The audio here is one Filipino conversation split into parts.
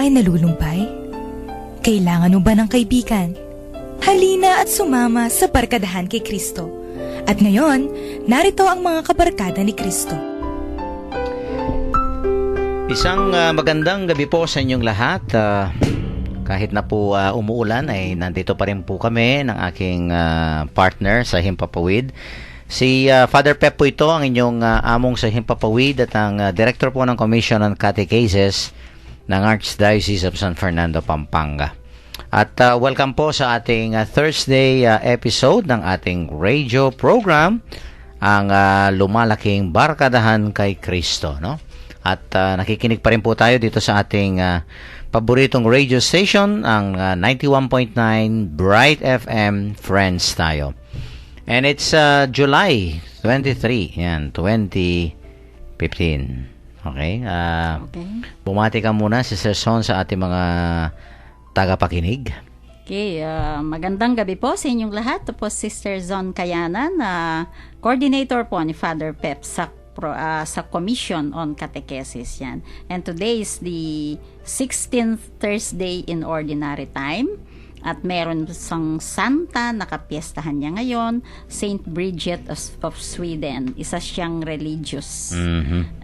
ba ay nalulumpay? Kailangan mo ba ng kaibigan? Halina at sumama sa barkadahan kay Kristo. At ngayon, narito ang mga kabarkada ni Kristo. Isang magandang gabi po sa inyong lahat. Kahit na po umuulan ay nandito pa rin po kami ng aking partner sa Himpapawid. Si Father Pep po ito, ang inyong among sa Himpapawid at ang Director po ng Commission on Catechesis ng Archdiocese of San Fernando, Pampanga. At welcome po sa ating Thursday episode ng ating radio program, ang Lumalaking Barkadahan kay Kristo, no? At nakikinig pa rin po tayo dito sa ating paboritong radio station, ang 91.9 Bright FM Friends tayo. And it's July 23, yan, 2015. Okay? Bumati ka muna si Sir Son sa ating mga tagapakinig. Okay, magandang gabi po sa inyong lahat. Ito po Sister Zon Kayanan, coordinator po ni Father Pep sa Commission on Catechesis yan. And today is the 16th Thursday in Ordinary Time. At meron sang santa, nakapiestahan niya ngayon, Saint Bridget of Sweden. Isa siyang religious.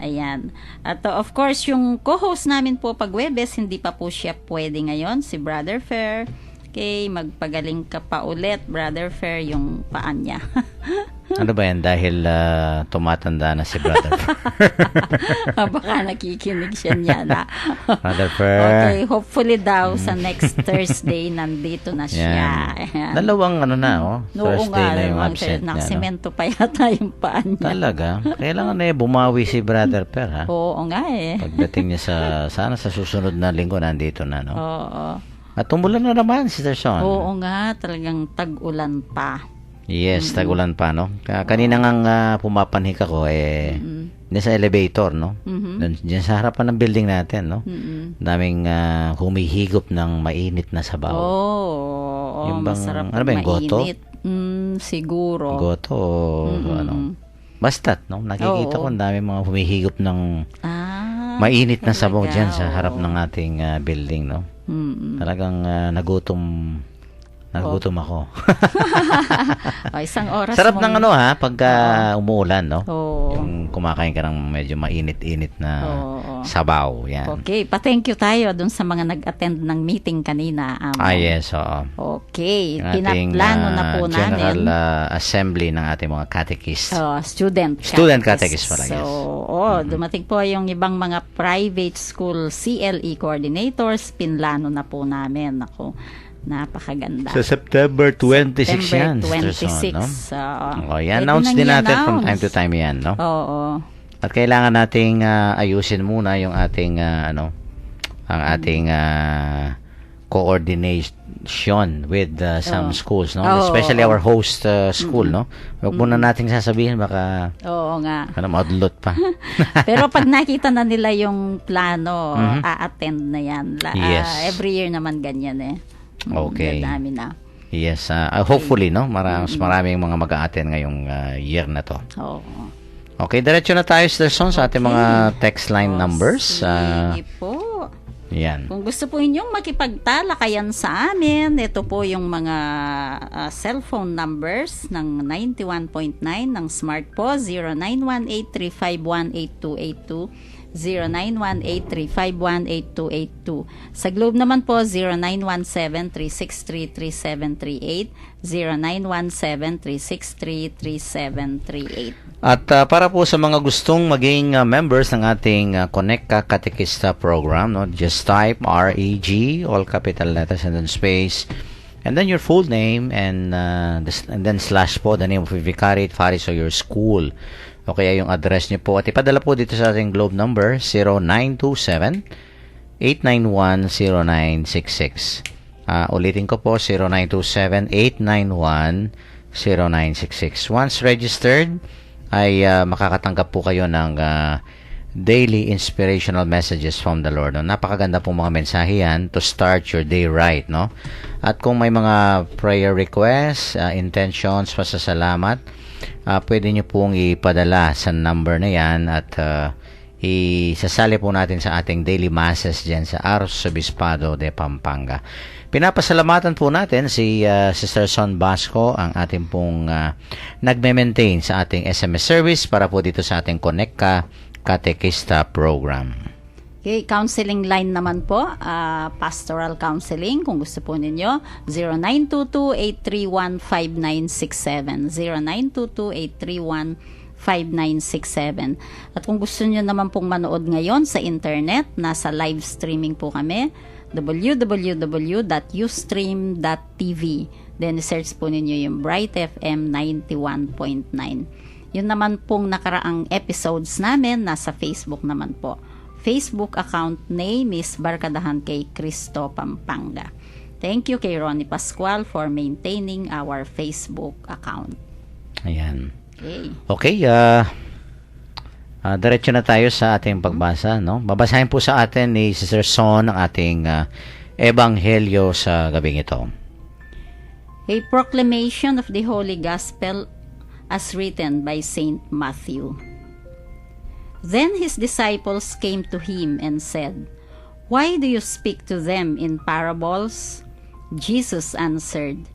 Ayan. At of course, yung co-host namin po pag Webes, hindi pa po siya pwede ngayon, si Brother Fair. Okay, magpagaling ka pa ulit, Brother Fair, yung paan niya. Ano ba yan? Dahil tumatanda na si Brother Fair. Baka nakikinig siya niya na. Brother Fair. Okay, hopefully daw sa next Thursday nandito na siya. Yan. Dalawang Thursday na yung absent niya. Nakasemento pa yata yung paan niya. Talaga? Kailangan na bumawi si Brother Fair, ha? Oo nga eh. Pagdating niya sana sa susunod na linggo nandito na, no? Oo. At tumulan na naman, Sister Sean. Oo nga, talagang tag-ulan pa. Yes, tag-ulan pa, no? Kanina nga pumapanhik ako, diyan sa elevator, no? Diyan sa harapan ng building natin, no? Daming humihigop ng mainit na sabaw. Oo, masarap ano ba yung goto? Siguro. Goto o ano? Basta't, no? Nakikita ko ang daming mga humihigop ng mainit na sabaw dyan sa harap ng ating building, no? Talagang nagutom ako. Isang oras. Sarap ng pag umuulan, no? Yung kumakain ka ng medyo mainit-init na sabaw, yan. Okay, pa-thank you tayo dun sa mga nag-attend ng meeting kanina. Yes, oo. Okay, pinaplano na po namin. General Assembly ng ating mga catechist. Student catechist pala, yes. Dumating po yung ibang mga private school CLE coordinators, pinlano na po namin. Ako, napakaganda. Sa September 26 yan. September 26. I-announce din natin from time to time yan, no? Oo. At kailangan nating ayusin muna yung ating ang ating coordination with some schools, no? Especially our host school, no? Huwag muna nating sasabihin, baka maudlot pa. Pero pag nakita na nila yung plano, a-attend na yan. Yes. Every year naman ganyan eh. Okay. Namin na. Yes, hopefully, no? Maraming mga mag-a-attend ngayong year na to. Okay, diretso na tayo, Sister Son, sa ating mga text line numbers. Sige po. Yan. Kung gusto po inyong makipagtalakayan sa amin, ito po yung mga cellphone numbers ng 91.9 ng Smart po, 0918-351-8282, 0918-351-8282. Sa Globe naman po, 0917-363-3738, 0917-363-3738. At para po sa mga gustong maging members ng ating Connecta Catechista program, no, just type REG, all capital letters and then space, and then your full name and then slash po the name of your vicariate, parish or your school. O kaya yung address niyo po. At ipadala po dito sa ating Globe number 0927-891-0966. Ulitin ko po 0927-891-0966. Once registered, ay makakatanggap po kayo ng daily inspirational messages from the Lord. No? Napakaganda pong mga mensahe yan to start your day right. No? At kung may mga prayer requests, intentions, pasasalamat, pwede nyo pong ipadala sa number na yan at isasali po natin sa ating daily masses dyan sa Arzobispado de Pampanga. Pinapasalamatan po natin si Sister Son Basco, ang ating pong nagme-maintain sa ating SMS service para po dito sa ating Connect Ka Katekista program. Okay, counseling line naman po, pastoral counseling, kung gusto po ninyo, 0922-831-5967, 0922-831-5967. At kung gusto nyo naman pong manood ngayon sa internet, nasa live streaming po kami, www.ustream.tv. Then, search po ninyo yung Bright FM 91.9. Yun naman pong nakaraang episodes namin, nasa Facebook naman po. Facebook account name is Barkadahan kay Cristo Pampanga. Thank you kay Ronnie Pascual for maintaining our Facebook account. Ayan. Okay. Diretso na tayo sa ating pagbasa, no? Babasahin po sa atin ni Sister Son ang ating ebanghelyo sa gabing ito. A proclamation of the Holy Gospel as written by Saint Matthew. Then his disciples came to him and said, "Why do you speak to them in parables?" Jesus answered,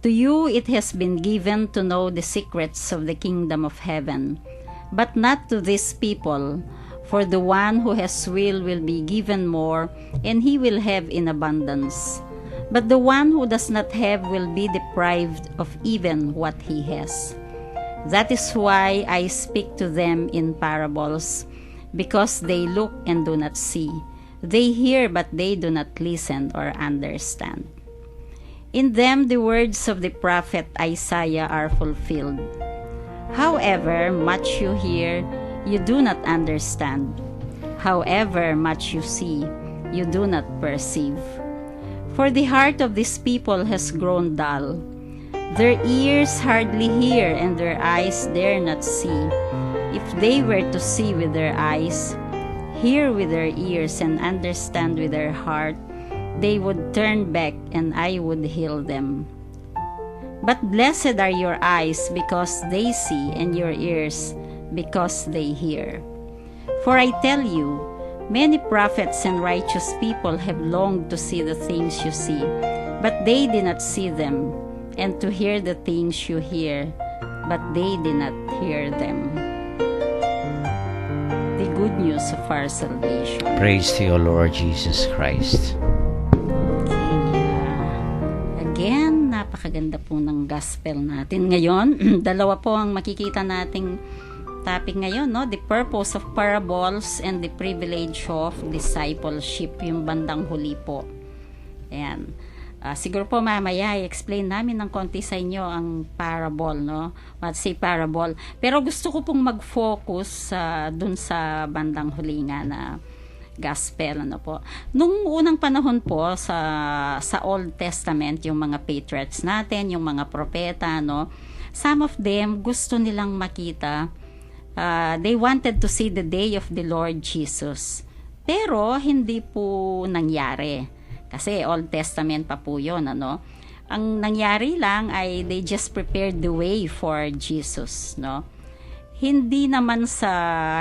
"To you it has been given to know the secrets of the kingdom of heaven, but not to these people. For the one who has will be given more, and he will have in abundance. But the one who does not have will be deprived of even what he has. That is why I speak to them in parables, because they look and do not see. They hear, but they do not listen or understand. In them the words of the prophet Isaiah are fulfilled. However much you hear, you do not understand. However much you see, you do not perceive. For the heart of this people has grown dull. Their ears hardly hear, and their eyes dare not see. If they were to see with their eyes, hear with their ears, and understand with their heart, they would turn back, and I would heal them. But blessed are your eyes because they see, and your ears because they hear. For I tell you, many prophets and righteous people have longed to see the things you see, but they did not see them, and to hear the things you hear, but they did not hear them. The good news of our salvation. Praise to you, Lord Jesus Christ. Again, napakaganda po ng gospel natin ngayon. Dalawa po ang makikita nating topic ngayon, no? The purpose of parables and the privilege of discipleship, yung bandang huli po. Ayan. Siguro po mamaya i-explain namin ng konti sa inyo ang parable, no? What's a parable? Pero gusto ko pong mag-focus dun sa bandang huli nga na gospel, ano po. Nung unang panahon po sa Old Testament, yung mga patriarchs natin, yung mga propeta, no? Some of them gusto nilang makita, they wanted to see the day of the Lord Jesus. Pero hindi po nangyari. Kasi Old Testament pa po yun, ano. Ang nangyari lang ay they just prepared the way for Jesus, no. Hindi naman sa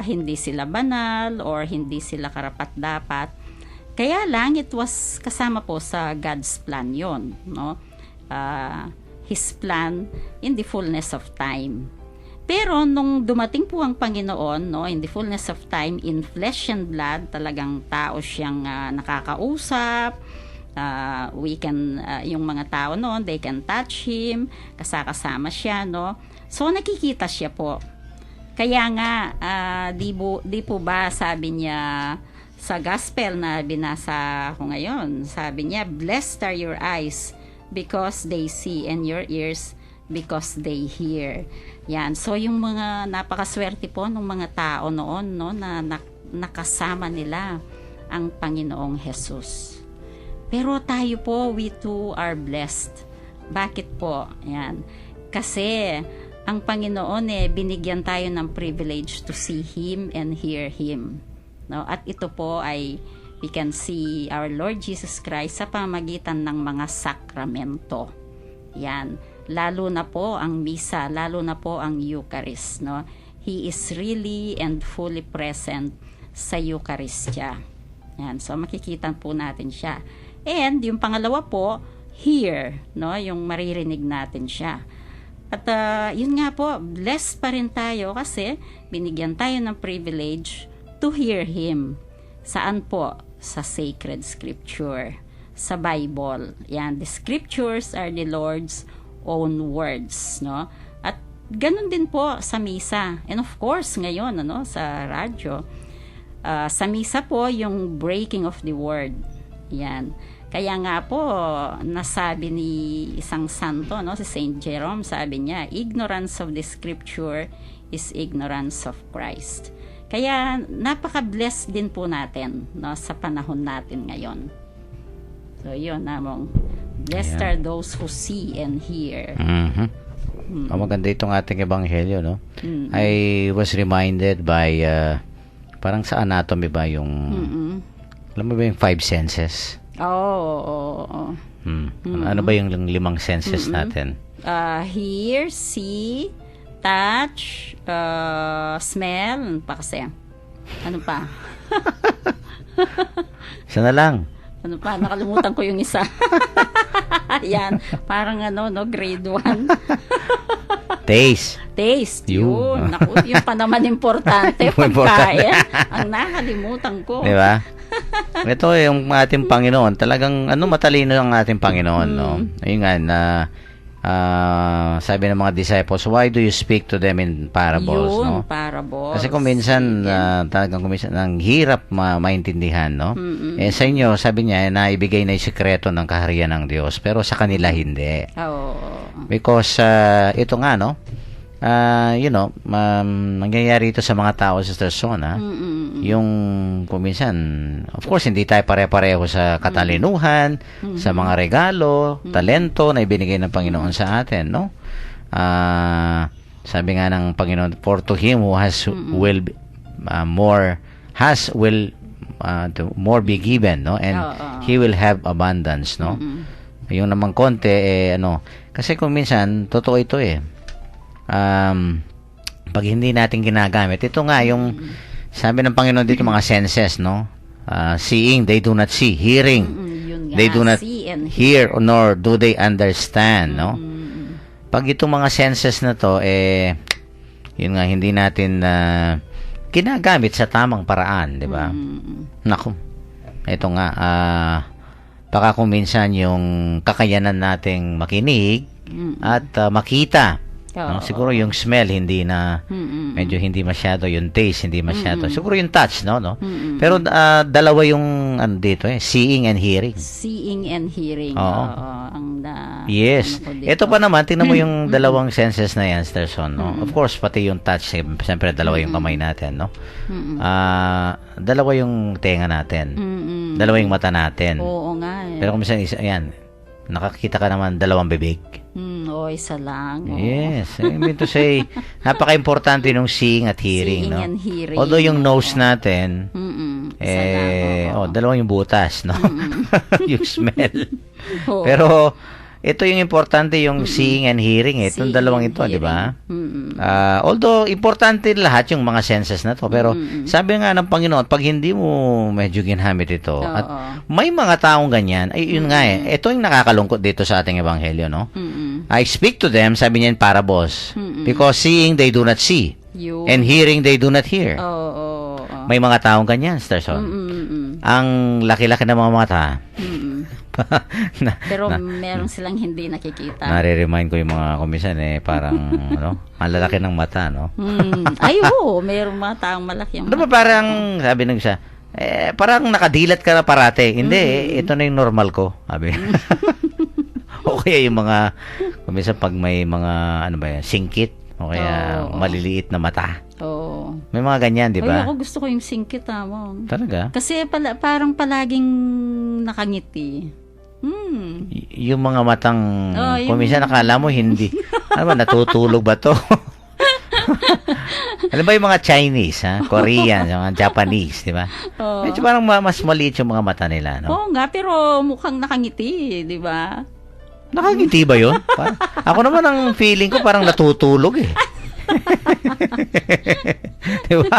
hindi sila banal or hindi sila karapat-dapat. Kaya lang it was kasama po sa God's plan yon, no. His plan in the fullness of time. Pero nung dumating po ang Panginoon, no, in the fullness of time, in flesh and blood, talagang tao siyang nakakausap. Yung mga tao noon, they can touch him, kasama siya, no. So nakikita siya po. Kaya nga, di po ba sabi niya sa gospel na binasa ko ngayon, sabi niya, "Blessed are your eyes because they see, and your ears because they hear." Yan. So yung mga napakaswerte po ng mga tao noon, no, na nakasama nila ang Panginoong Jesus. Pero tayo po, we too are blessed. Bakit po? Yan. Kasi ang Panginoon binigyan tayo ng privilege to see Him and hear Him. No? At ito po ay we can see our Lord Jesus Christ sa pamamagitan ng mga sakramento. Yan. Lalo na po ang misa, lalo na po ang Eucharist. No? He is really and fully present sa Eucharistia. Yan, so makikita po natin siya. And yung pangalawa po, hear, no? Yung maririnig natin siya. At yun nga po, blessed pa rin tayo kasi binigyan tayo ng privilege to hear Him. Saan po? Sa sacred scripture, sa Bible. Yan, the scriptures are the Lord's own words, no? At ganun din po sa misa. And of course, ngayon, sa radyo, sa misa po, yung breaking of the word. Yan. Kaya nga po, nasabi ni isang santo, si Saint Jerome, sabi niya, ignorance of the scripture is ignorance of Christ. Kaya napaka-blessed din po natin, sa panahon natin ngayon. So yun, namong, blessed are those who see and hear. Maganda itong ating ebanghelyo, no? I was reminded by, parang sa anatomy ba yung, alam mo ba yung 5 senses? Oo. Ano ba yung 5 senses natin? Hear, see, touch, smell, ano pa kasi? Ano pa? Isa na lang. Ano pa? Nakalimutan ko yung isa. Yan, parang grade 1. Taste. Taste, Yun. yun. Naku, yun pa naman importante, pagkain. Ang nakalimutan ko. Di ba? Ito yung ating Panginoon. Talagang matalino ang ating Panginoon, no? Ayun nga na sabi ng mga disciples, why do you speak to them in parables, Yun, no? parables. Kasi kung minsan talagang ang hirap maintindihan, no? Sa inyo, sabi niya na ibigay na 'yung sikreto ng kaharian ng Diyos, pero sa kanila hindi. Because ito nga, no? Nangyayari ito sa mga tao sa Son, yung kung minsan, of course, hindi tayo pare-pareho sa katalinuhan, sa mga regalo, talento na ibinigay ng Panginoon sa atin, no? Sabi nga ng Panginoon, for to him who has will more be given, no? And he will have abundance, no? Yung namang konti, kasi kung minsan, totoo ito pag hindi natin ginagamit, ito nga yung sabi ng Panginoon dito, mga senses, no? Seeing, they do not see. Hearing, they do not hear, nor do they understand, no? Pag itong mga senses na to, yun nga, hindi natin ginagamit sa tamang paraan, di ba? Naku, ito nga, baka kung minsan yung kakayanan nating makinig at makita, no? Siguro yung smell hindi na medyo hindi masyado, yung taste hindi masyado, siguro yung touch, no? Pero dalawa yung dito, seeing and hearing. Seeing and hearing. Yes. Ito pa naman, tingnan mo yung dalawang senses na yan, Sterson, no? Of course, pati yung touch, siyempre dalawa yung kamay natin, no? Dalawa yung tenga natin. Dalawa yung mata natin. Oo nga. Pero kung minsan, nakakita ka naman dalawang bibig. Isa lang. Yes. I mean to say, napaka-importante nung seeing at hearing, seeing no? and hearing. Although yung nose natin, dalawa yung butas, no? Yung smell. Pero, ito yung importante, yung seeing and hearing, itong dalawang ito, di ba? Although, importante lahat yung mga senses na to, pero sabi nga ng Panginoon, pag hindi mo medyo ginamit ito, at may mga taong ganyan, ay yun nga ito yung nakakalungkot dito sa ating ebanghelyo, no? I speak to them, sabi niya in parables, because seeing they do not see, and hearing they do not hear. May mga taong ganyan, Starson. Ang laki-laki ng mga mata. Pero meron silang hindi nakikita. Nare-remind ko yung mga komisan parang ang lalaki ng mata, no? Ay, oo, merong mga taong malaki ang mata. Parang sabi ng isa, parang nakadilat ka na parate. Hindi, ito na yung normal ko, sabi. O kaya yung mga kuminsan pag may mga singkit o kaya maliliit na mata. May mga ganyan, di ba? Ay, ako gusto ko yung singkit, mo. Talaga? Kasi parang palaging nakangiti. Yung mga matang kuminsan nakala mo hindi. Ano ba, natutulog ba to? Alam ba yung mga Chinese, Korean, mga Japanese, di ba? Medyo parang mas maliit yung mga mata nila, no? Oo nga, pero mukhang nakangiti, di ba? Nakangiti ba yun? Ako naman ang feeling ko parang natutulog, Di ba?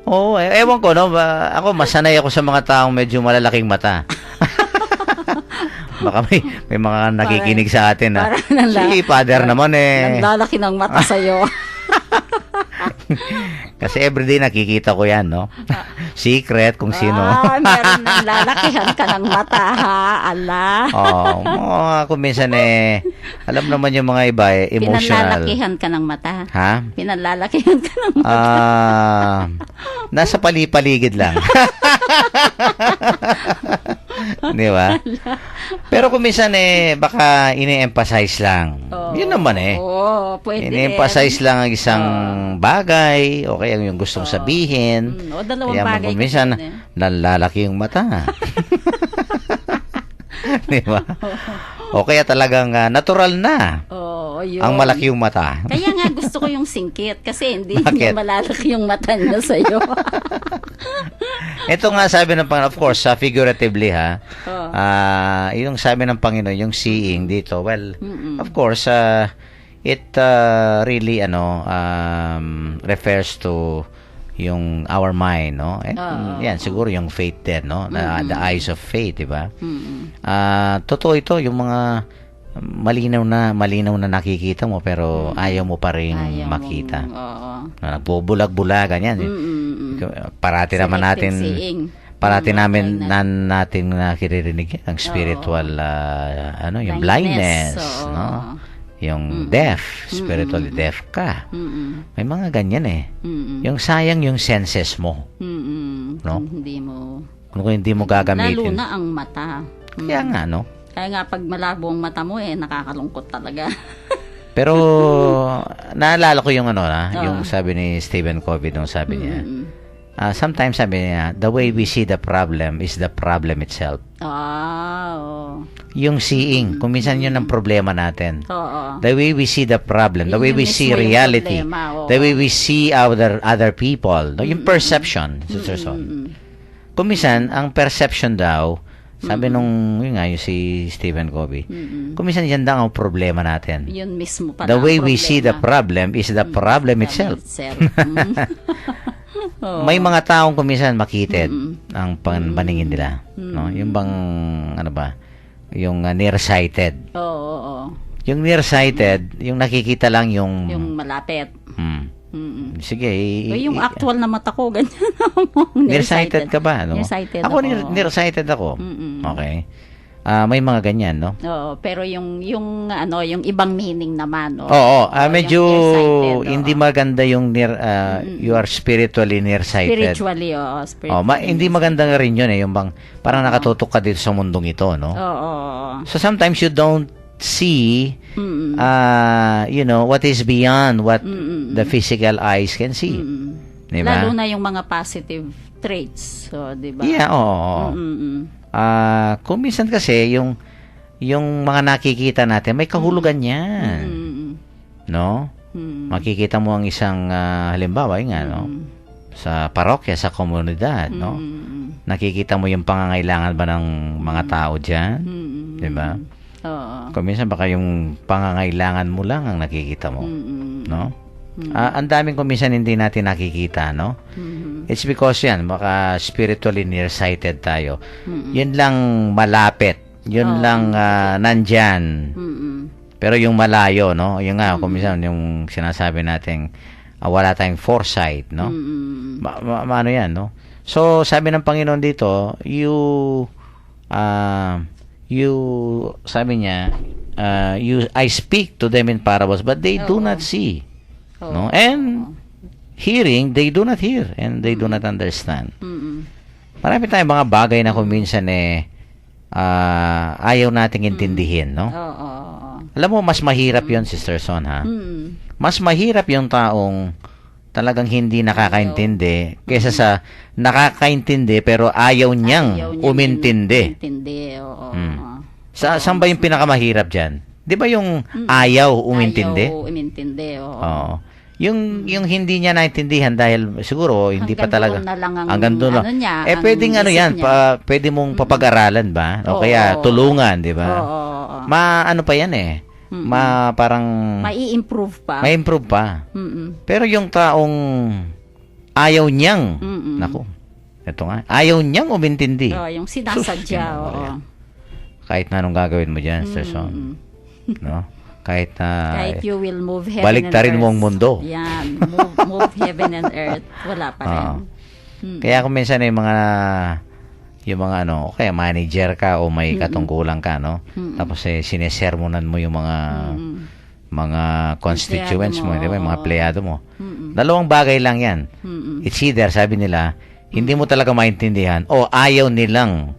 Oo, ewan ko, no? Ako, masanay ako sa mga taong medyo malalaking mata. Baka may mga nakikinig sa atin na, si Father naman Naglalaki ng mata sa'yo. Kasi everyday nakikita ko yan, no? Secret kung sino. Meron nang lalakihan ka ng mata, ha? Ala. Ako minsan alam naman yung mga iba emotional. Pinalalakihan ka ng mata. Ha? Pinalalakihan ka ng mata. Nasa pali-paligid lang. Di ba? Pero kung minsan baka ini-emphasize lang. Yun naman pwede. Ini-emphasize lang ang isang bagay o kaya yung gustong sabihin. O dalawang Kaya bagay. kung minsan, nalalaki yung mata. Di ba? O kaya talagang natural na yun. ang malaki yung mata. Kaya nga gusto ko yung singkit kasi hindi Bakit? niya malalaki yung mata niya sa'yo. Ito nga sabi ng Panginoon, of course, figuratively yung sabi ng Panginoon, yung seeing dito, well, of course, it really refers to yung our mind, no? Yan siguro yung faith din, no? The eyes of faith, di ba? Totoo ito, yung mga malinaw na nakikita mo pero ayaw mo pa rin makita. Nagbubulag-bulag ganyan. Parati naman natin natin nakiririnig ang spiritual yung blindness, no? Yung deaf, spiritually deaf ka. May mga ganyan Yung sayang yung senses mo. No? Kung hindi mo gagamitin. Lalo na ang mata. Kaya nga, no? Kaya nga pag malabo ang mata mo nakakalungkot talaga. Pero naalala ko yung yung sabi ni Stephen Covey nung sabi niya. Sometimes sabi niya, the way we see the problem is the problem itself. Yung seeing, kung minsan yun ang problema natin. The way we see the problem, the way we see reality, the way we see other people, yung perception, Sister Son. Kung minsan, ang perception daw, sabi yung si Stephen Covey, kung minsan yan daw ang problema natin. Yun mismo pala the way ang we see the problem is the problem itself. May mga taong kuminsan makitid ang paningin nila, no? Yung bang yung nearsighted. Yung nearsighted, yung nakikita lang yung malapit. Sige. Yung actual na mata ko ganyan. Nearsighted ka ba, no? Nearsighted ako. Nearsighted ako. Okay. May mga ganyan, no? Pero yung ibang meaning naman, medyo hindi maganda yung you are spiritually nearsighted. Spiritually. Hindi maganda nga rin yun yung bang parang nakatutok ka dito sa mundong ito, no? So sometimes you don't see what is beyond what the physical eyes can see. Diba? Lalo na yung mga positive traits, di ba? Yeah, kung minsan kasi yung mga nakikita natin may kahulugan yan. No? Makikita mo ang isang halimbawa no? Sa parokya, sa komunidad, no? Nakikita mo yung pangangailangan ba ng mga tao diyan? 'Di ba? Kung minsan baka yung pangangailangan mo lang ang nakikita mo, no? Ang daming kung minsan hindi natin nakikita, no? It's because yan, baka spiritually nearsighted tayo. Yun lang malapit. Yun lang nandyan. Pero yung malayo, no? Yung nga, kung minsan yung sinasabi natin, wala tayong foresight, no? Ano yan, no? So, sabi ng Panginoon dito, sabi niya, I speak to them in parables, but they do not see. No? And hearing, they do not hear and they do not understand. Marami tayong mga bagay na kung minsan ayaw nating intindihin, no? Alam mo, mas mahirap yon, Sister Son, ha? Mas mahirap yung taong talagang hindi nakakaintindi kaysa sa nakakaintindi pero ayaw niyang umintindi. Saan ba yung pinakamahirap dyan? Di ba yung ayaw umintindi? Ayaw umintindi, Oo. Yung hindi niya naintindihan dahil siguro hindi pa talaga hanggang doon lang. Pwedeng yan, pwede mong papag-aralan ba? O kaya tulungan, di ba? Ano pa yan parang mai-improve pa. Mai-improve pa. Pero yung taong ayaw niyang, Mm-mm. naku, ito nga, ayaw niyang umintindi. Yung sinasadya, Sus, oo. Kahit na anong gagawin mo dyan, Sister Son. Mm-mm. No? Kahit na Kahit you will move heaven baliktarin and mo ang earth. mundo. Yan, move heaven and earth. Wala pa rin. Oo. Kaya kung minsan yung mga ano, kaya manager ka o may katungkulan ka, no? Tapos sinesermonan mo yung mga constituents mo, Empleyado mo, di ba? Yung mga oo. empleyado mo. Dalawang bagay lang yan. It's either, sabi nila, hindi mo talaga maintindihan o ayaw nilang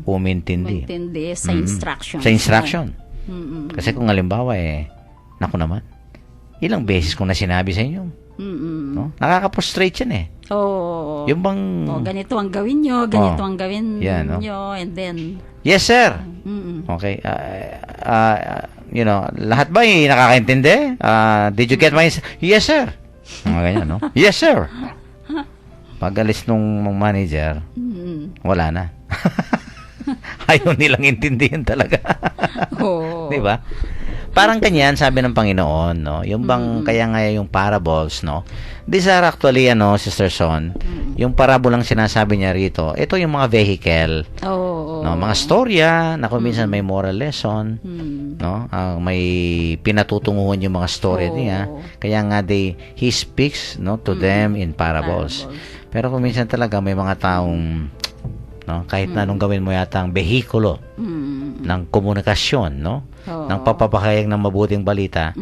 umintindi. Intindi sa instruction. Sa instruction. Kasi kung halimbawa naku naman, ilang beses kong na sinabi sa inyo, no? Nakaka-frustrate yan Oo. Yung bang, Ganito ang gawin nyo, ganito Oh. ang gawin Yan, no? nyo, and then, yes sir. mm-mm. Okay. Lahat ba nakakaintindi? Did you get my... Yes, sir. Mga ganyan, no? Yes, sir. Pag alis nung manager, wala na. Ayaw nilang intindihan talaga. Oo. Di ba? Parang ganyan, sabi ng Panginoon, no? Yung bang, kaya nga yung parables, no? These are actually, Sister Son, yung parabolang sinasabi niya rito, ito yung mga vehicle, Oo. no? Mga storya, na kung minsan may moral lesson, no? May pinatutunguhan yung mga story Oo. niya. Kaya nga he speaks, no, to them in parables. Pero kung minsan talaga may mga taong, no, kahit na anong gawin mo yata ang behikulo ng komunikasyon, no? Oo. Ng papapahayag ng mabuting balita,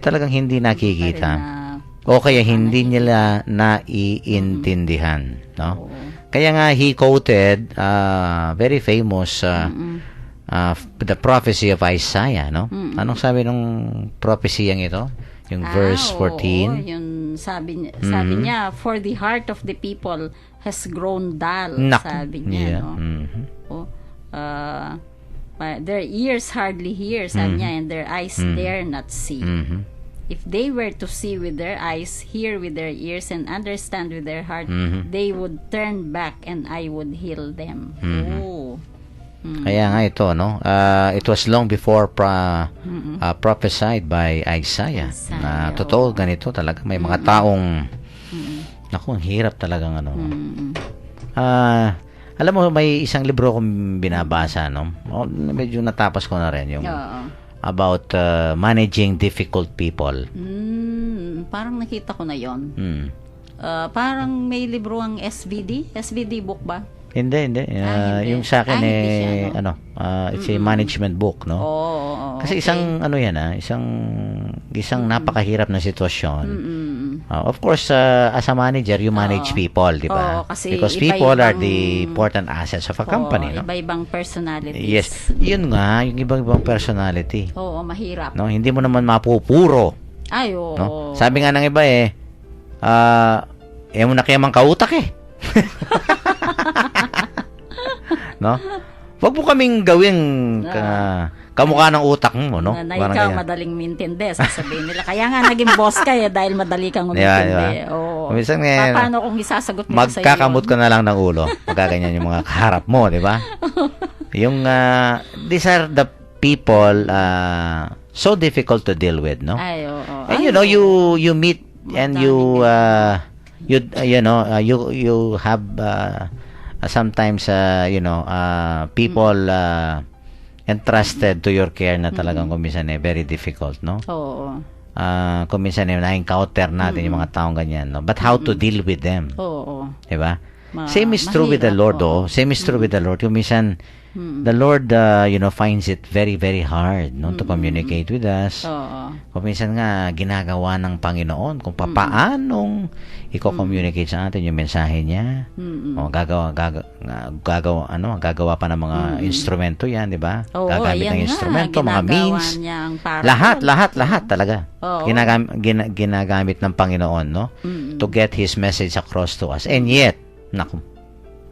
talagang hindi nakikita. O kaya hindi nila naiintindihan, no? Kaya nga he quoted very famous the prophecy of Isaiah, no? Anong sabi ng prophecy yang ito? Yung verse 14. Oo, yun sabi niya, for the heart of the people has grown dull, Naku. sabi niya, Yeah. no? Mhm. Their ears hardly hear, sabi niya, and their eyes dare not see. Mhm. If they were to see with their eyes, hear with their ears, and understand with their heart, they would turn back and I would heal them. Oh. Kaya nga ito, no? It was long before prophesied by Isaiah. Na totoo, ganito talaga. May mga taong, naku, ang hirap talagang alam mo, may isang libro akong binabasa, no? Medyo natapos ko na rin yung Oo. about managing difficult people. Parang nakita ko na yon. Hmm. Parang may libro ang SVD book ba? Hindi. Hindi. Yung sa akin Hindi siya, no? it's a management book, no? Oo. Kasi isang isang napakahirap na sitwasyon. Of course, as a manager, you manage people, di ba? Oo, kasi Because people are iba-ibang- the important assets of a company, no? Iba-ibang personalities. Yes. Yun nga, yung ibang personality. Oo, mahirap. No, hindi mo naman mapupuro, Ay, oo. no? Sabi nga ng iba mo na kaya mang kautak no? Wag mo kaming gawing kamukha ng utak mo, no? Na Parang ikaw ganyan. madaling mintindi, sasabihin nila. Kaya nga naging boss ka dahil madali kang Di ba? umintindi. Oo. Minsan Paano kung isasagot nila sa iyo? magkakamot ka na lang ng ulo. Magkaganyan yung mga kaharap mo, di ba? Yung, these are the people so difficult to deal with, no? Ay, oo. And you meet and you have sometimes people entrusted to your care na talagang kuminsan very difficult, no? Oo. Kuminsan na-encounter natin yung mga taong ganyan, no? But how to deal with them, Oo. di ba? Same is true with the mahirap, Lord, oo. Same is true with the Lord. Yung minsan, the Lord, finds it very, very hard, no, to communicate with us. Oo. Kung minsan nga, ginagawa ng Panginoon kung papaanong i-communicate sa atin yung mensahe niya. O, gagawa pa ng mga instrumento yan, di ba? Oo, Gagamit ayan ng nga, instrumento, mga ginagawa means. niya ang parable. Lahat talaga. Oo. Ginagamit ng Panginoon, no? To get His message across to us. And yet, naku,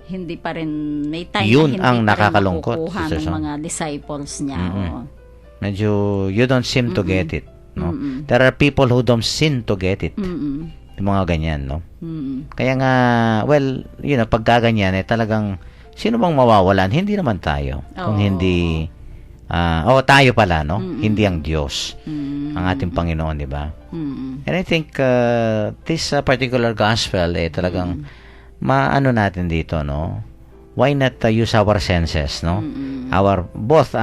Hindi pa rin, may time Yun na hindi ang pa rin nakakalungkot, makukuha Sister ng Son. mga disciples niya. Oo. medyo you don't seem to get it, no? There are people who don't seem to get it. Yung mga ganyan, no? Kaya nga, well, pag gaganyan, talagang, sino bang mawawalan? Hindi naman tayo. Kung Oo. hindi Tayo pala, no? Hindi ang Diyos. Ang ating Panginoon, di ba? And I think this particular gospel, talagang maano natin dito, no? Why not use our senses, no? Our both,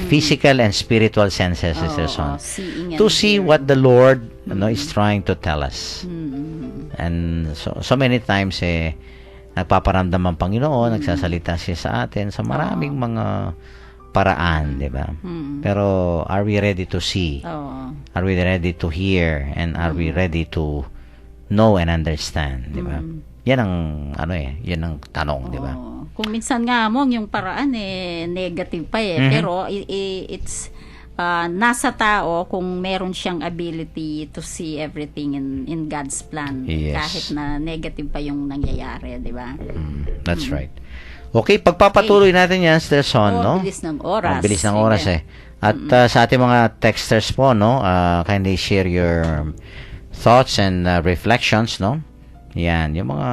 physical and spiritual senses, Sister Son, to see what the Lord, is trying to tell us. And so many times, nagpaparamdam ang Panginoon, nagsasalita siya sa atin sa maraming mga paraan, di ba? Pero are we ready to see? Are we ready to hear? And are we ready to know and understand, di ba? Yan ang yan ang tanong, di ba? Kung minsan nga mo yung paraan negative pa pero it's nasa tao kung meron siyang ability to see everything in God's plan. Yes. Kahit na negative pa yung nangyayari, di ba? That's right. Okay, pagpapatuloy natin yan, Sister Son, no? Bilis ng oras. Bilis ng oras, At sa ating mga texters po, no? Kindly share your thoughts and reflections, no? Yan, yung mga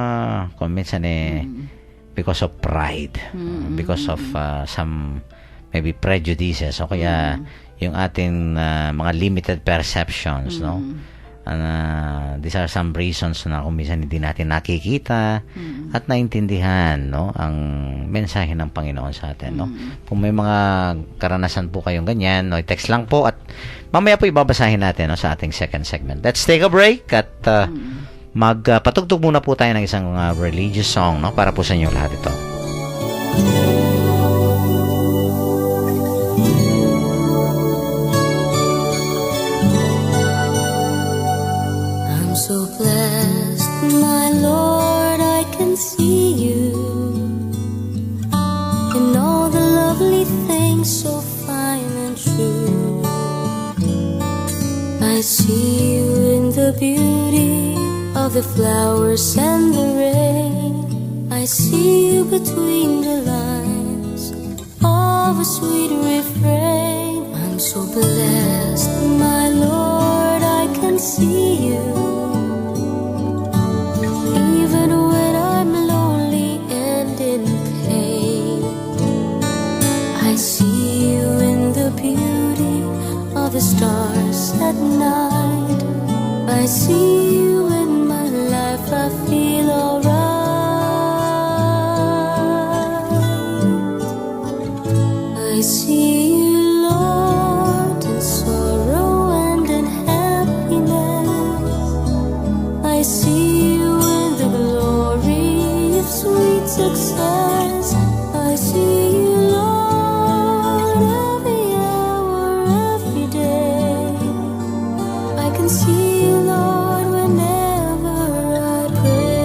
comments because of pride, because of some maybe prejudices, o kaya yung ating mga limited perceptions, no? These are some reasons na kung minsan hindi natin nakikita at naintindihan, no, ang mensahe ng Panginoon sa atin, no. Kung may mga karanasan po kayong ganyan, no, text lang po at mamaya po ibabasahin natin, no, sa ating second segment. Let's take a break at magpatugtog muna po tayo ng isang religious song, no, para po sa inyo lahat ito. So blessed, my Lord, I can see you in all the lovely things so fine and true. I see you in the beauty of the flowers and the rain. I see you between the lines of a sweet refrain. I'm so blessed, my Lord, I can see you. The stars at night, I see you in my life, I feel alright. I see you, Lord, in sorrow and in happiness. I see you in the glory of sweet success. I see you, see you, Lord, whenever I pray.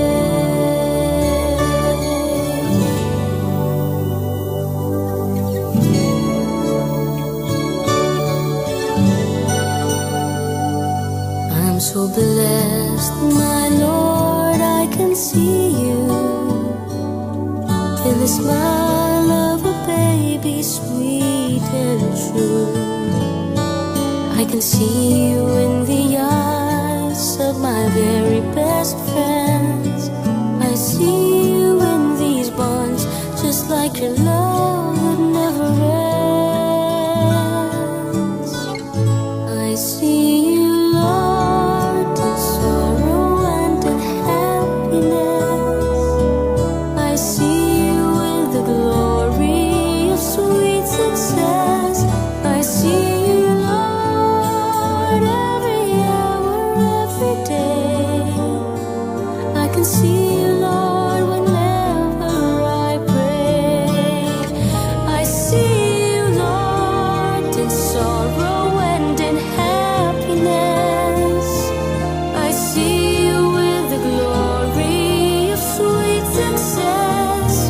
I'm so blessed, my Lord, I can see you in the smile of a baby, sweet and true. I can see you in the eyes of my very best friends. I see you in these bonds, just like your love that never ends. I see you, Lord, in sorrow and in happiness. I see you in the glory of sweet success. I see you, see you, Lord, whenever I pray. I see you, Lord, in sorrow and in happiness. I see you with the glory of sweet success.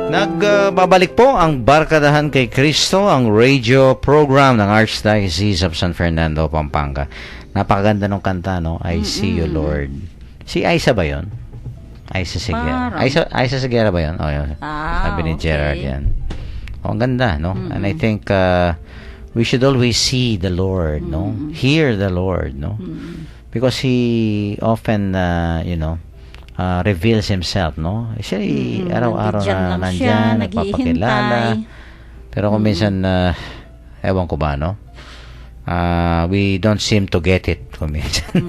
Nagbabalik po ang Barkadahan kay Kristo, ang radio program ng Archdiocese of San Fernando, Pampanga. Napakaganda ng kanta, no? I See You, Lord. Si Aiza ba yun? Aiza Seguera. Parang. Aiza Seguera ba yun? Oh, yun. Sabi ni Okay. Gerard yan. Oh, ang ganda, no? And I think we should always see the Lord, no? Hear the Lord, no? Because He often, reveals Himself, no? Siya araw-araw Nandyan na lang nandyan, siya, nagpapakilala. Pero kung minsan, ewan ko ba, no? We don't seem to get it kung minsan.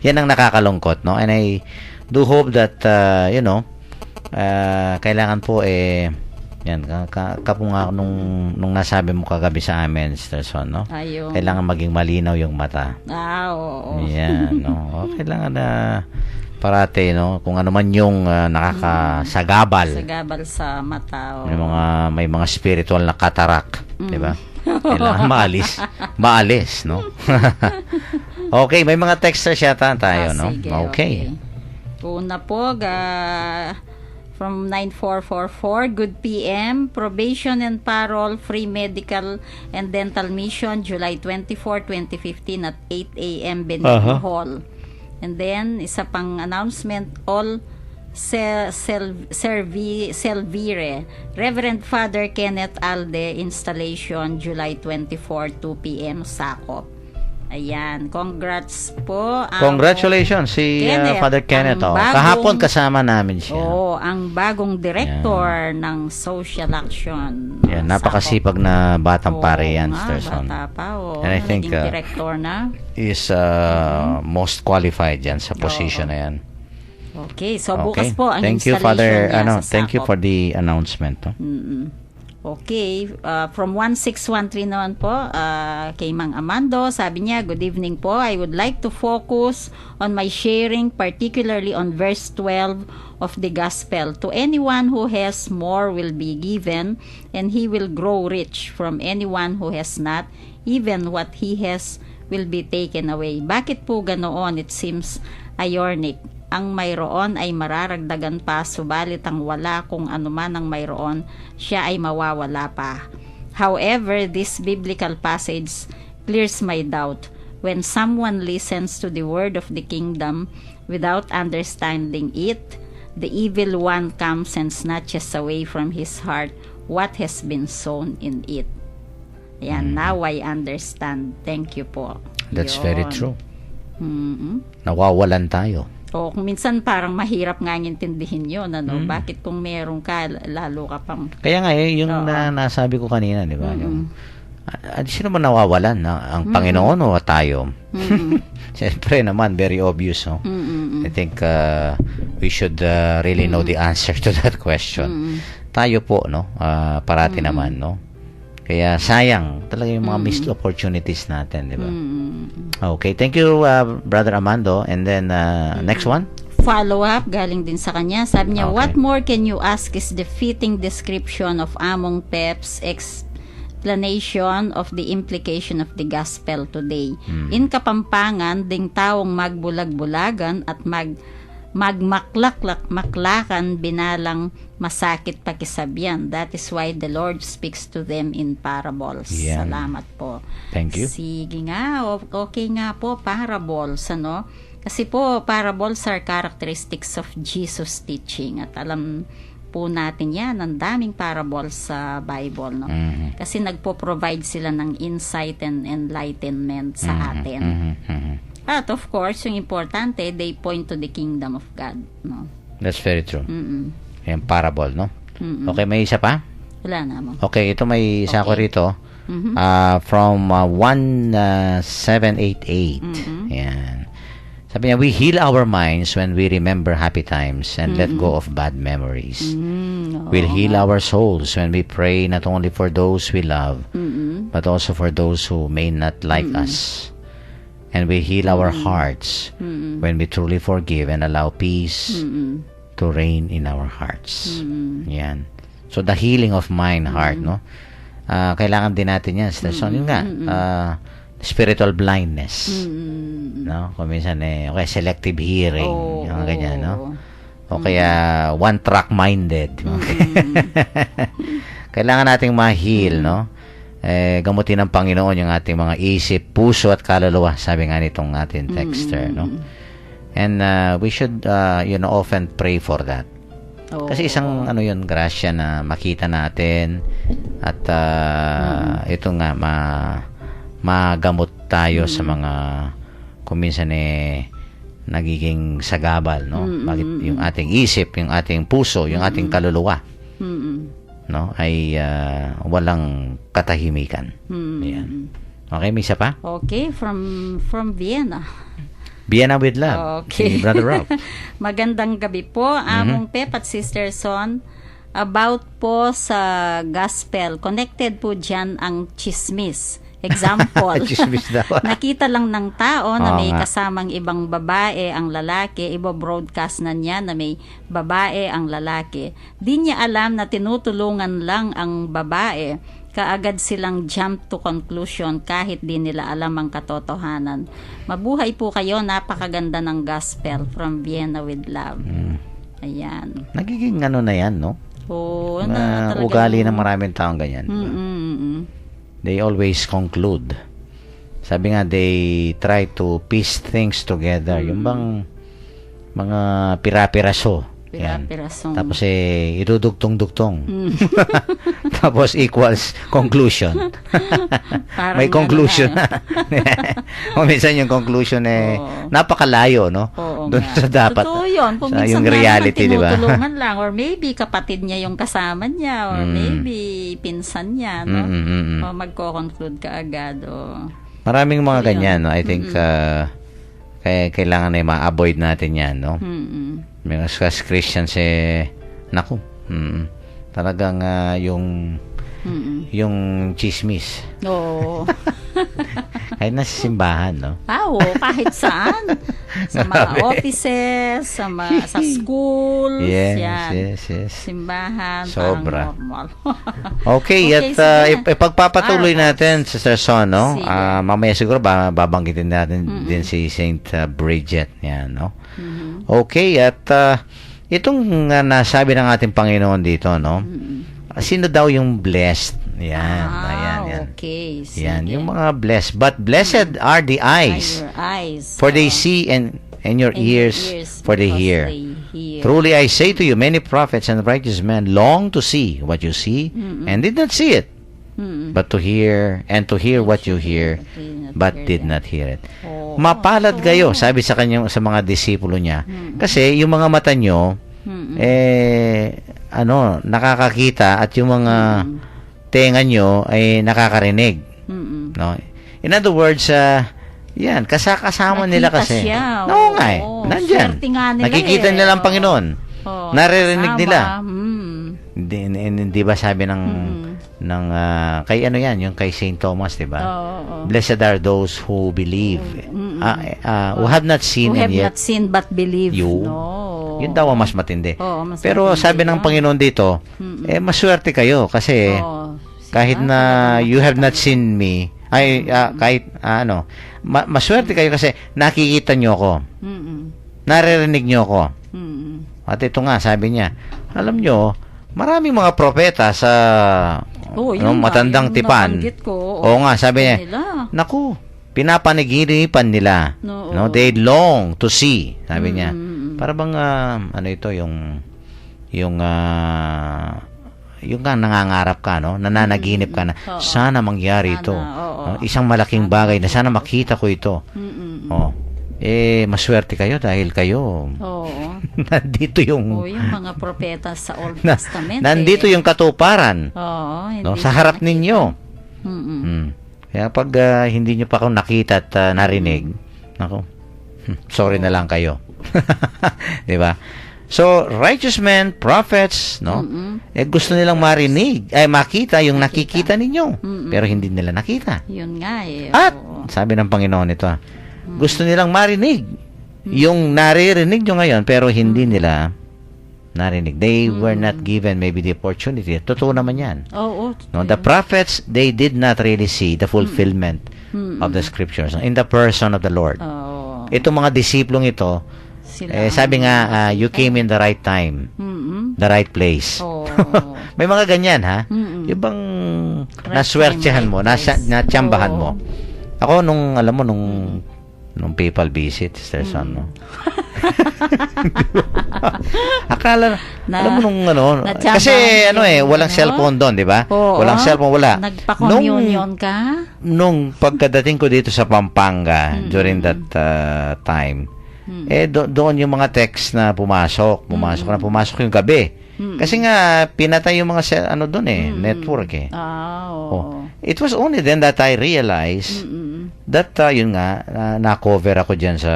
Yan ang nakakalungkot, no? And I do hope that, kailangan po, yan, kapunga nung nasabi mo kagabi sa amin, Sister Son, no? Ayun. Kailangan maging malinaw yung mata. Oo. Yan, no? Kailangan na parate, no? Kung ano man yung nakakasagabal. Sagabal sa mata. May mga spiritual na katarak, di ba? Kailangan maalis, no? Okay, may mga texters yata tayo, no? Sige, Okay. Una po, from 9444, good PM, probation and parole, free medical and dental mission, July 24, 2015 at 8 a.m. Benito Hall. And then, isa pang announcement, all Selvire, Reverend Father Kenneth Alde, installation, July 24, 2 p.m. Sakop. Ayan, congrats po. Congratulations si Father Kenneth. Kahapon kasama namin siya. Ang bagong director ng Social Action. Yan, napakasipag na batang pare yan, Sister Son. Bata pa, And I think naging director na. is most qualified yan sa position na yan. Okay, so bukas po ang Thank you, installation Father. niya sa Thank you Sakop. for the announcement. No? Okay, from 1613 naman po, kay Mang Amando, sabi niya, good evening po. I would like to focus on my sharing, particularly on verse 12 of the Gospel. To anyone who has more will be given, and he will grow rich. From anyone who has not, even what he has will be taken away. Bakit po ganoon? It seems ironic. Ang mayroon ay mararagdagan pa, subalit ang wala, kung anuman ang mayroon, siya ay mawawala pa. However, this biblical passage clears my doubt. When someone listens to the word of the kingdom without understanding it, the evil one comes and snatches away from his heart what has been sown in it. Ayan, now I understand. Thank you po. That's Yun. very true. Nawawalan tayo. O kung minsan parang mahirap nga intindihin yun, ano? Bakit kung meron ka, lalo ka pang... Kaya nga, yung nasabi ko kanina, di ba? Sino man nawawalan? Ang Panginoon o tayo? Siyempre naman, very obvious. No? I think we should really know the answer to that question. Tayo po, no? Parati naman, no? Kaya sayang talaga yung mga missed opportunities natin, di ba? Okay, thank you, Brother Amando. And then, next one? Follow-up, galing din sa kanya. Sabi niya, Okay. what more can you ask is the fitting description of Among Pep's explanation of the implication of the gospel today. In Kapampangan, ding taong magbulag-bulagan at magmaklak-maklakan binalang masakit pakisabyan. That is why the Lord speaks to them in parables. Yan. Salamat po. Thank you. Sige nga, okay nga po, parables, ano? Kasi po, parables are characteristics of Jesus' teaching. At alam po natin yan, ang daming parables sa Bible, no? Kasi nagpo-provide sila ng insight and enlightenment sa atin. At of course, yung importante, they point to the kingdom of God, no? That's very true. Yung parable, no? Okay, may isa pa? Wala na mo. Okay, ito may isa ko Okay. rito. From 1788. Yan. Sabi niya, we heal our minds when we remember happy times and let go of bad memories. We'll heal our souls when we pray not only for those we love, but also for those who may not like us. And we heal our hearts when we truly forgive and allow peace to reign in our hearts. Yan. So, the healing of mind, heart, no? Kailangan din natin yan. So, yun nga, spiritual blindness. No? Kung minsan, okay, selective hearing. Yung ganyan, no? O kaya one-track minded. Kailangan nating ma-heal, no? Gamutin ng Panginoon yung ating mga isip, puso at kaluluwa, sabi nga nitong ating texter, no? And we should often pray for that. Kasi isang yun, grasya na makita natin at ito nga magamot tayo sa mga kuminsan nagiging sagabal, no? Bakit yung ating isip, yung ating puso, yung ating kaluluwa, no, ay walang katahimikan. Ayan. Okay, may isa pa? Okay, from Vienna. Vienna with love. Okay. Si Brother Rob. Magandang gabi po, Among Pep at Sister Son. About po sa gospel, connected po dyan ang chismis. Example, Chismis daw. nakita lang ng tao na Oo may nga. kasamang ibang babae ang lalaki, ibo-broadcast na niya na may babae ang lalaki. Di niya alam na tinutulungan lang ang babae. Kaagad silang jump to conclusion kahit di nila alam ang katotohanan. Mabuhay po kayo, napakaganda ng gospel from Vienna with love. Ayan. Nagiging na yan, no? Oo, Na ugali ng maraming taong ganyan. They always conclude. Sabi nga, they try to piece things together. Yung bang mga pira-piraso. Yan. Pira-pirasong. Tapos idudugtong-dugtong. Tapos equals conclusion. Parang May conclusion ano na. O minsan yung conclusion Oo. napakalayo, no? Oo Doon nga. sa dapat. Totoo yun. Kung sa minsan yung reality, di ba? tinutulungan lang, or maybe kapatid niya yung kasama niya, or maybe pinsan niya, no? O magko-conclude ka agad, o... Maraming mga Yun. ganyan, no? I think kaya kailangan na ma-avoid natin yan, no? Mga as Christians naku, talagang yung chismis. Oo. Kahit nasa simbahan, no? Oo, kahit saan. Sa mga offices, sa schools, Yes, yan. yes. Simbahan, Sobra. parang normal. Okay, at sige. ipagpapatuloy natin, Sister Son, no? Sige. Mamaya siguro babanggitin natin din si Saint Bridget, yan, no? Okay, at itong nasabi ng ating Panginoon dito, no? Sino daw yung blessed? Yan, yan. Okay. Sige. Yan, yung mga blessed. But blessed are the eyes, Your eyes. for they see, and your And ears, for they because hear. they hear. Truly I say to you, many prophets and righteous men long to see what you see, and did not see it, but to hear, and to hear what you hear, but did not hear it. Oh. Mapalad kayo, sabi sa kanya, sa mga disipulo niya, kasi yung mga mata nyo, nakakakita, at yung mga tenga nyo ay nakakarinig. No? In other words, yan, kasama nila Nakita kasi. siya, Oo nga oo. nandyan. Swerte nga nila Nakikita nila ang Oo. Panginoon. Oo, Naririnig kasama. nila. Hindi ba sabi ng kay yung kay Saint Thomas, 'di ba? Oo. Blessed are those who believe, who have not seen Who have and yet not seen but believe. You. No. yun daw ang mas matindi. Oo, mas Pero matindi sabi ng yun. Panginoon dito, maswerte kayo kasi Oo. kahit na you have not seen me, maswerte kayo kasi nakikita nyo ako. Naririnig nyo ako. At ito nga, sabi niya, alam nyo, maraming mga propeta sa matandang yung tipan. nabanggit ko, Oo nga, sabi niya, nila. naku, pinapanaginipan nila. No, They long to see, sabi niya. Para bang, yung nga nangangarap ka, no? Nananaginip ka na, sana mangyari ito. oo. Isang malaking bagay na sana makita ko ito. Maswerte kayo dahil kayo Oo. nandito yung Yung mga propeta sa Old Testament. nandito yung katuparan, Oo. no? Sa harap ninyo. Kaya pag hindi nyo pa ako nakita at narinig, nako, sorry na lang kayo. Di ba? So, righteous men, prophets, no? Gusto nilang marinig, makita yung nakikita ninyo. Pero hindi nila nakita. Yun nga At, oo. sabi ng Panginoon ito, gusto nilang marinig yung naririnig nyo ngayon, pero hindi nila narinig. They were not given maybe the opportunity. Totoo naman yan. Oo. No, the prophets, they did not really see the fulfillment of the scriptures in the person of the Lord. Oo. Itong mga disiplong ito, sila. sabi nga, you came in the right time, Mm-mm. the right place. Oo. May mga ganyan, ha? Mm-mm. Yung bang Right naswertyahan time, mo, right place. natsambahan Oo. mo. Ako, alam mo, nung papal visit, Sister Son, no? Akala, alam mo natsambahan kasi walang cellphone doon, di ba? Oo. Walang cellphone, wala. Nagpa-communion ka? Nung pagkadating ko dito sa Pampanga, during that time, doon yung mga text na pumasok yung gabi. Kasi nga, pinatay yung mga doon network Oo. It was only then that I realized that, yun nga, na-cover ako dyan sa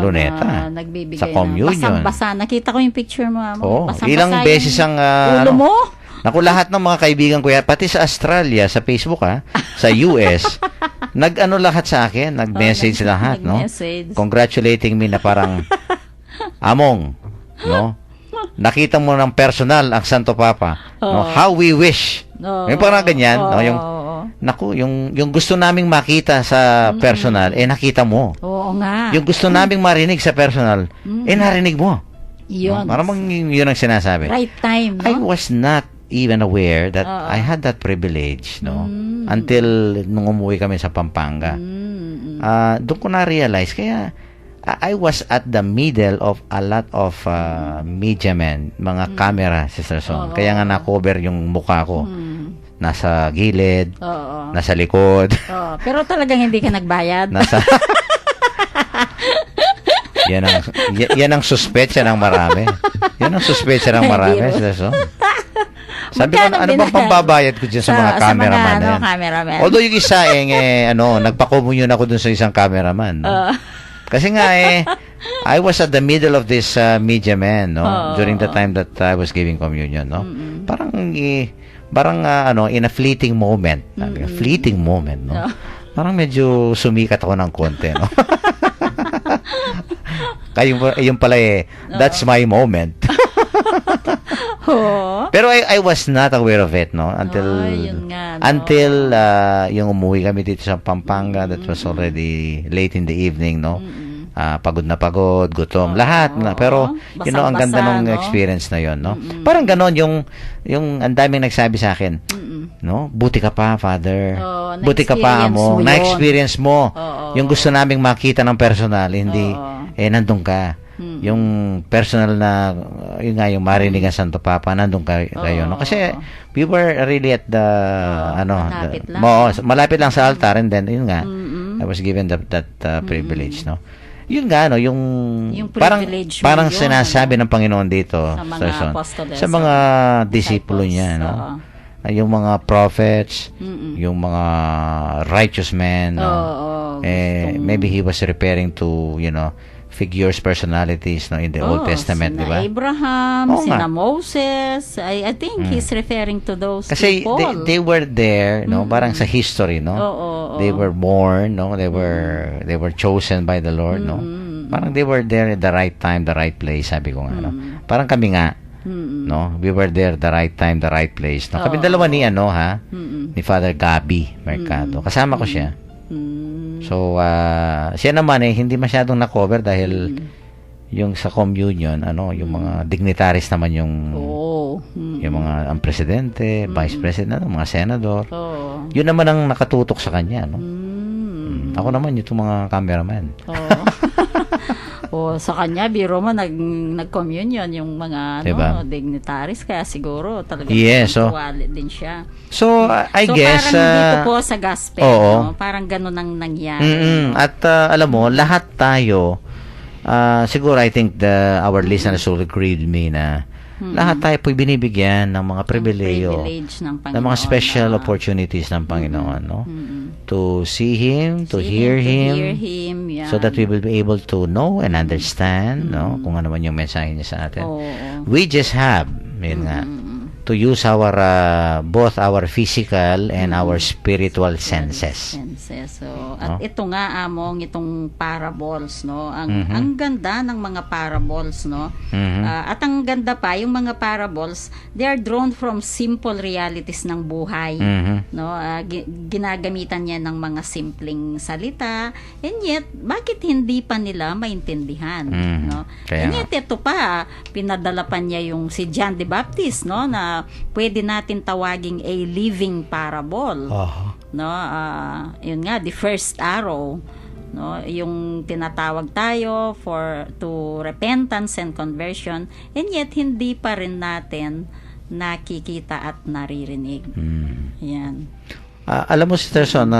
Luneta. Nagbibigay sa communion. Basang-basa. Nakita ko yung picture mo. Basang-basa Ilang yung beses ang... ulo mo? Naku, lahat ng mga kaibigan ko yan, pati sa Australia, sa Facebook, sa US, lahat sa akin, nag-message lahat, no? Nag-message. Congratulating me na parang, Among, no? Nakita mo ng personal ang Santo Papa. No? How we wish. Yung parang ganyan, no? Yung gusto naming makita sa personal, nakita mo. Oo nga. Yung gusto naming marinig sa personal, narinig mo. Yun. Parang yun ang sinasabi. Right time, no? I was not even aware that I had that privilege, no? Until nung umuwi kami sa Pampanga. Doon ko na-realize. Kaya, I was at the middle of a lot of media men, mga camera, Sister Son. Kaya nga na-cover yung mukha ko. Nasa gilid, nasa likod. Pero talagang hindi ka nagbayad. Nasa... yan ang suspecha ng marami. Yan ang suspecha ng marami, Sister Son. Sabi ko, ano bang pambabayad ko dyan sa mga cameraman na yan? Cameraman. Although yung isa, nagpa-communion ako dun sa isang cameraman. No? Kasi nga, I was at the middle of this media man, no? During the time that I was giving communion, no? Parang, in a fleeting moment. Fleeting moment, no? Parang medyo sumikat ako ng konti, no? Yung pala that's my moment. Pero I was not aware of it, no? Until yung umuwi kami dito sa Pampanga, that was already late in the evening, no? Pagod na pagod, gutom, lahat na. Pero, ang ganda ng experience na yon, no? Parang ganon yung ang daming nagsabi sa akin, no? Buti ka pa, Father. Buti ka pa, Amo. Na-experience mo. Yung gusto naming makita ng personal, hindi, nandun ka. Yung personal na, yun nga, yung marinig ang Santo Papa, nandun kayo, no? Kasi, we were really at the, malapit lang sa altar, and then, yun nga, I was given that privilege, no? Yun nga, no, yung parang sinasabi ng Panginoon dito sa mga disipulo niya, no? Yung mga prophets, yung mga righteous men, no? Maybe he was referring to, figures, personalities, no, in the Old Testament, di ba? Sina Abraham, sina Moses. I think he's referring to those kasi people. Kasi they were there, no, parang sa history, no? They were born, no? They were chosen by the Lord, no? Parang they were there at the right time, the right place, sabi ko nga, no? Parang kami nga, no? We were there the right time, the right place, no? Kami dalawa ni ni Father Gabi Mercado. Kasama ko siya. So, siya naman hindi masyadong na-cover dahil yung sa communion, yung mga dignitaries naman yung mga ang presidente, vice president, mga senador. Yun naman ang nakatutok sa kanya, no? Ako naman yung mga cameraman. Sa kanya, biro mo, nag-communion yung mga diba? Dignitaries, kaya siguro talagang wallet din siya. So, I guess... parang dito po sa gospel, no? Parang ganun ang nangyari. No? At alam mo, lahat tayo, siguro I think our listeners will agree with me na lahat tayo po'y binibigyan ng mga pribileyo, ng mga special opportunities ng Panginoon, no? To see Him, to hear Him, so that we will be able to know and understand, no? Kung ano man yung mensahe niya sa atin. We just have, yun nga, to use our both our physical and our spiritual senses. So, at ito nga among itong parables, no. Ang ganda ng mga parables, no. At ang ganda pa yung mga parables, they are drawn from simple realities ng buhay, no. Ginagamitan niya ng mga simpleng salita, and yet bakit hindi pa nila maintindihan, no. And yet ito pa, pinadala pa niya yung si John the Baptist, no, na pwede natin tawaging a living parable. No, yun nga, the first arrow, no, yung tinatawag tayo to repentance and conversion, and yet hindi pa rin natin nakikita at naririnig. Yan. Alam mo, Sister Son,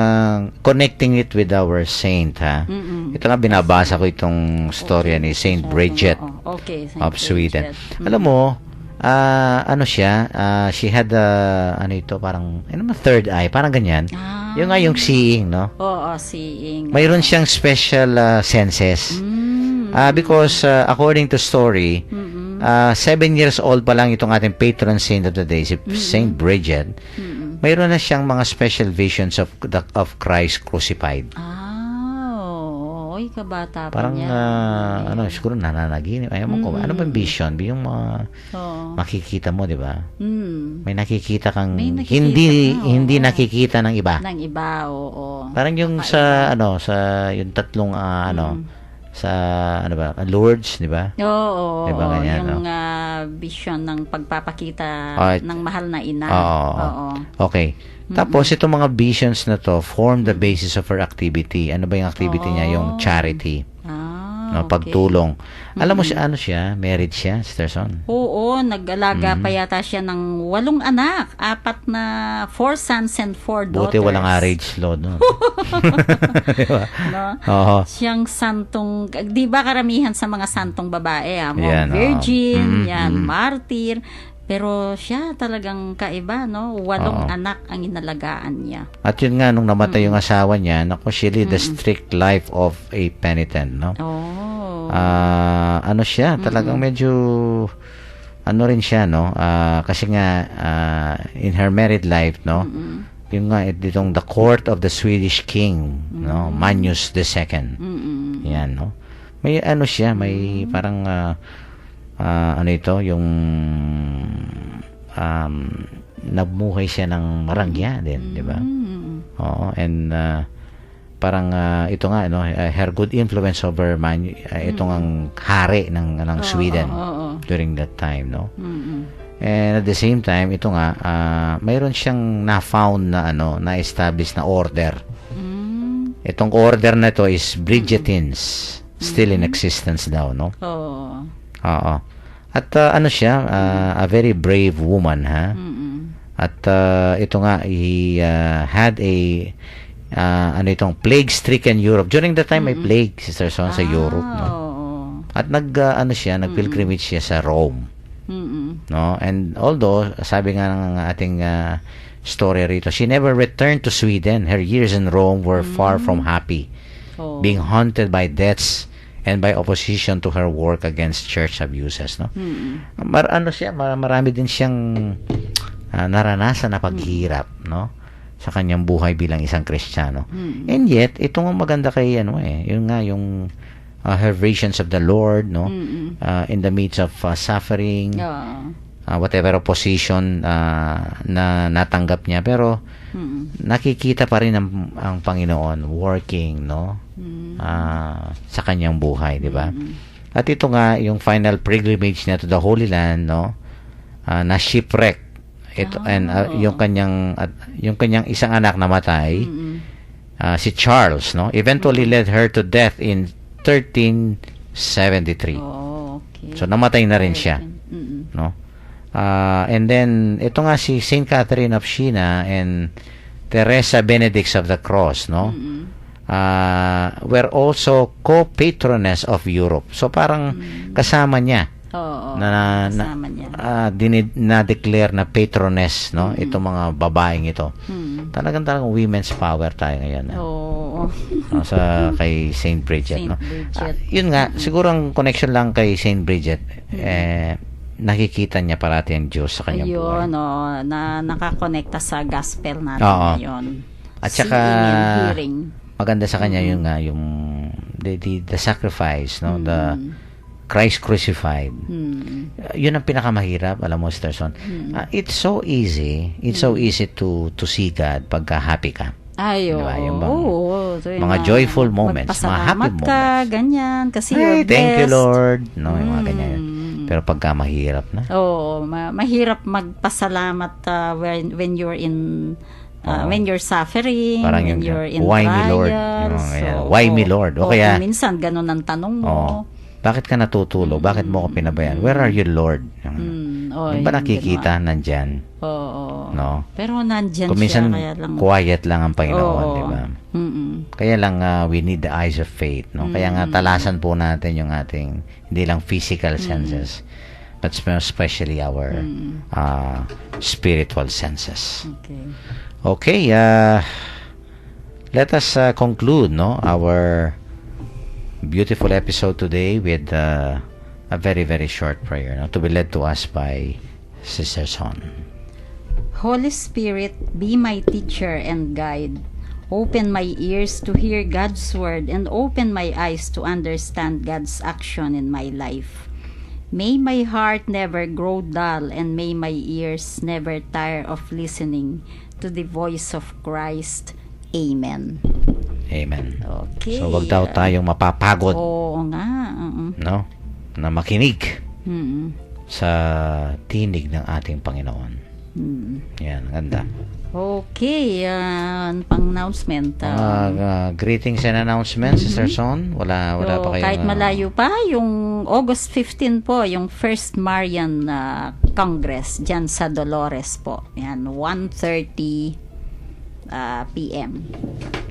connecting it with our saint, ha? Ito nga, binabasa ko itong storya ni Saint Bridget of Sweden. Alam mo, ano siya, she had parang third eye, parang ganyan. Yung nga yung seeing, no? Oo, seeing. Mayroon siyang special senses. Because according to story, 7 years old pa lang itong ating patron saint of the day, si Saint Bridget. Mayroon na siyang mga special visions of Christ crucified. Oy, kabata pa parang niya. siguro nananaginip. Ayaw mo ko. Ano ba yung vision? Yung mga makikita mo, di ba? May nakikita kang hindi nakikita ng iba. Ng iba, oo. Parang yung sa yung tatlong sa Lourdes, di ba? Oo. Diba ganyan, yung vision ng pagpapakita ng mahal na ina. Oo. Okay. Tapos, itong mga visions na to form the basis of her activity. Ano ba yung activity niya? Yung charity. Okay. Pagtulong. Alam mo siya, married siya, Sister Son? Oo, nag-alaga pa yata siya ng 8 anak. 4 sons and 4 daughters. Buti walang marriage law, no? Diba? Oo. Siyang santong, di ba karamihan sa mga santong babae, Yan, virgin, martyr. Pero siya talagang kaiba, no? 8 anak ang inalagaan niya. At yun nga, nung namatay yung asawa niya, she lived the strict life of a penitent, no? Siya, talagang medyo, rin siya, no? Kasi nga, in her married life, no? Yung nga, ditong the court of the Swedish king, no? Magnus II. Yan, no? May siya, may parang, yung nagmuhay siya ng marangya din, di ba? Oo, and parang ito nga, her good influence over itong ang hari ng Sweden during that time, no? And at the same time, ito nga, mayroon siyang na-found na na-establish na order. Itong order na to is Bridgetines, still in existence daw, no? Oo. At siya, a very brave woman, ha? At ito nga, he had itong plague-stricken Europe. During that time, may plague, Sister Son, sa Europe, no? At nag-pilgrimage siya sa Rome. No? And although, sabi nga ng ating story rito, she never returned to Sweden. Her years in Rome were far from happy, being haunted by deaths and by opposition to her work against church abuses, no? Marami din siyang naranasan na paghirap, no? Sa kanyang buhay bilang isang Kristiyano. And yet, ito nga maganda kay yun nga yung her visions of the Lord, no? In the midst of suffering, whatever opposition na natanggap niya, pero nakikita pa rin ang Panginoon working, no? Sa kanyang buhay, di ba? At ito nga yung final pilgrimage niya to the Holy Land, no? Na shipwreck ito, and yung kanyang isang anak namatay, si Charles, no? Eventually led her to death in 1373. So namatay na rin siya, no? And then ito nga si Saint Catherine of Siena and Teresa Benedicts of the Cross, no? Were also co-patroness of Europe. So parang kasama niya. Kasama niya. Na-declare na patroness, no? Itong mga babaeng ito. Talagang women's power tayo ngayon. Sa kay Saint Bridget, no? Yun nga, siguro ang connection lang kay Saint Bridget, nakikita niya parati ang Diyos sa kanyang buhay. Ayun, na nakakonekta sa gospel natin Oo. ngayon. At saka, Seeing and hearing. maganda sa kanya yung the sacrifice, no? The Christ crucified. Yun ang pinakamahirap, alam mo, Sister Son. It's so easy. It's so easy to see God pagka happy ka. Ay, Diba? Yung bang- oo. So, yung mga joyful moments, mga happy magpasalamat ka, moments. ganyan, kasi Ay, you're blessed. thank you, Lord. No, yung mga ganyan. Pero pagka mahirap na. Oo, mahirap magpasalamat when you're in when you're suffering, Parang when yung, you're in why me, Lord? trials. Yung, ayan, why me, Lord? O kaya, minsan ganun ang tanong mo. bakit ka natutulog? Bakit mo ako pinabayaan? Where are you, Lord? Yung ba yung nakikita nandyan? Oo. No? Pero nandyan Kung minsan, siya, kaya lang. quiet lang ang Panginoon, Oo. di ba? Mm-mm. Kaya lang, we need the eyes of faith, no? Kaya nga, talasan po natin yung ating, hindi lang physical senses, but especially our spiritual senses. Okay. Okay, let us conclude, no, our beautiful episode today with a very, very short prayer, no, to be led to us by Sister Son. Holy Spirit, be my teacher and guide. Open my ears to hear God's word and open my eyes to understand God's action in my life. May my heart never grow dull and may my ears never tire of listening to the voice of Christ. Amen. Amen. Okay. So, wag daw tayong mapapagod, Oo nga. no, na makinig Mm-mm. sa tinig ng ating Panginoon. Yan, ganda. Okay, pang announcement. Greetings and announcements, Sister Son. Wala pa kayo. Kahit malayo pa, yung August 15 po, yung First Marian Congress dyan sa Dolores po. Yan, 1:30 p.m.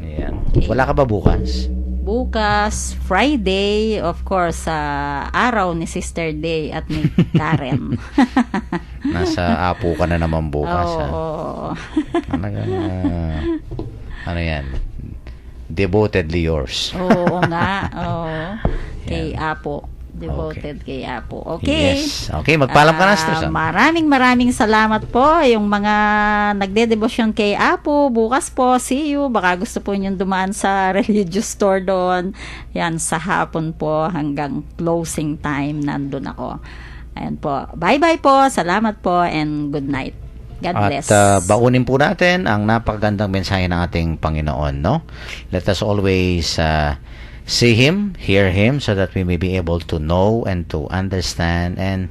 Yan. Wala ka ba bukas? Bukas, Friday, of course, araw ni Sister Day at ni Karen. Nasa Apo ka na naman bukas. Oo. Talagang, ano yan? Devotedly yours. Oo nga. Oo. Kay Apo. Devoted kay Apo. Okay. Yes. Okay, magpaalam ka na, Sister Son. Maraming salamat po yung mga nagde-devotion kay Apo. Bukas po, see you. Baka gusto po nyo dumaan sa religious store doon. Yan, sa hapon po hanggang closing time nandun ako. Ayan po. Bye-bye po. Salamat po and good night. God bless. At baunin po natin ang napakagandang mensahe ng ating Panginoon, no? Let us always see Him, hear Him, so that we may be able to know and to understand and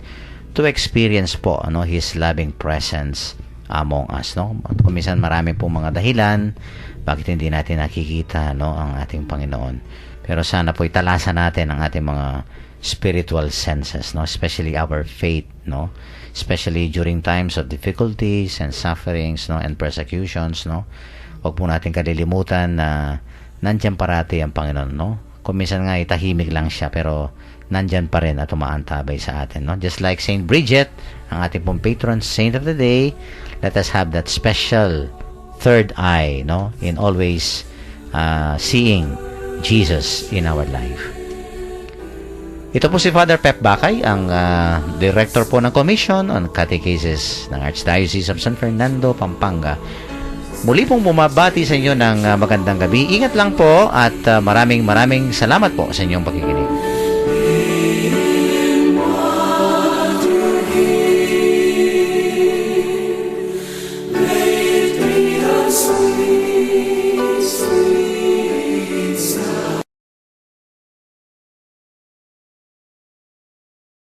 to experience po, ano, His loving presence among us, no? At kung minsan marami pong mga dahilan bakit hindi natin nakikita, no, ang ating Panginoon. Pero sana po italasan natin ang ating mga spiritual senses, no, especially our faith, no, especially during times of difficulties and sufferings, no, and persecutions, no. Huwag po natin kalilimutan na nandiyan parati ang Panginoon, no. Kung minsan nga itahimik lang siya, pero nandyan pa rin at umaantabay sa atin, no. Just like Saint Bridget, ang ating pong patron saint of the day, let us have that special third eye, no, in always seeing Jesus in our life. Ito po si Father Pep Bakay, ang director po ng Commission on Catechesis ng Archdiocese of San Fernando, Pampanga. Muli pong bumabati sa inyo ng magandang gabi. Ingat lang po at maraming salamat po sa inyong pakikinig.